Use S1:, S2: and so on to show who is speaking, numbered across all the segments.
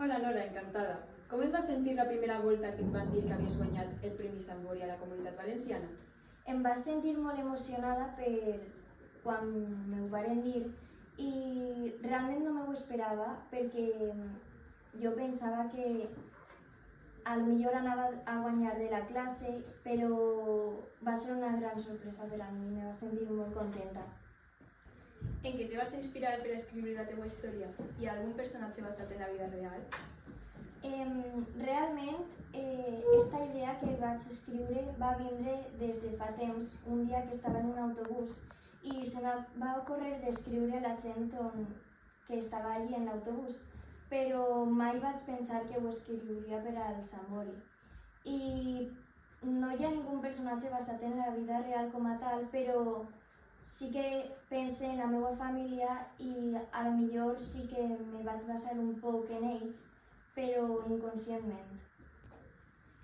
S1: Hola Nora, encantada. Com et vas sentir la primera volta que et van dir que havies guanyat el Premi Sambori a la Comunitat Valenciana?
S2: Em vaig sentir molt emocionada quan m'ho varen dir i realment no m'ho esperava perquè jo pensava que potser anava a guanyar de la classe, però va ser una gran sorpresa per a mi, me va sentir molt contenta.
S3: En què te vas inspirar per a escriure la teva història? Hi ha algun personatge basat en la vida real?
S2: Realment, esta idea que vaig escriure va vindre des de fa temps, un dia que estava en un autobús i se me va ocórrer d'escriure a la gent que estava allí en l'autobús, però mai vaig pensar que ho escriuria per al Sambori. I no hi ha ningú personatge basat en la vida real com a tal, però sí que pense en la meva família i a lo millor sí que me vaig basar un poc en ells, però inconscientment.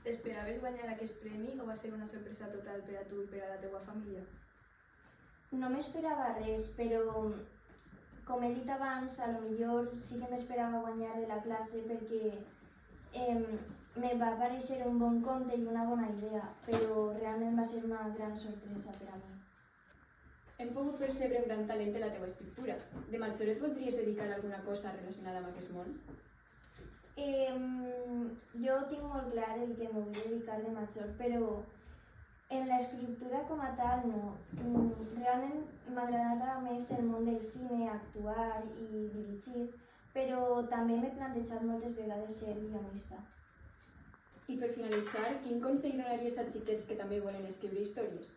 S3: T'esperaves guanyar aquest premi o va ser una sorpresa total per a tu i per a la teva família?
S2: No m'esperava res, però com he dit abans, a lo millor sí que m'esperava guanyar de la classe perquè me va parèixer un bon conte i una bona idea, però realment va ser una gran sorpresa per a mi.
S1: Hem pogut percebre un gran talent en la teva escriptura. De major et voldries dedicar a alguna cosa relacionada amb aquest món?
S2: Jo tinc molt clar el que m'ho vull dedicar de major, però en l'escriptura com a tal no. Realment m'agradava més el món del cine, actuar i dirigir, però també m'he plantejat moltes vegades ser guionista.
S1: I per finalitzar, quin consell donaries a xiquets que també volen escriure històries?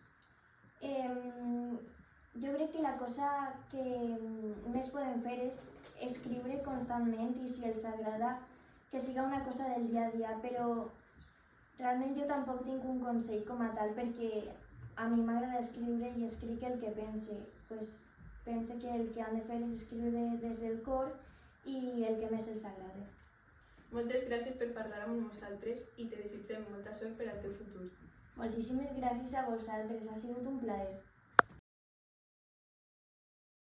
S2: Jo crec que la cosa que més podem fer és escriure constantment i si els agrada que siga una cosa del dia a dia, però realment jo tampoc tinc un consell com a tal perquè a mi m'agrada escriure i escric el que pense. Pense que el que han de fer és escriure des del cor i el que més els agrada.
S3: Moltes gràcies per parlar amb nosaltres i te desitgem molta sort per al teu futur.
S2: Moltíssimes gràcies a vosaltres, ha sigut un plaer.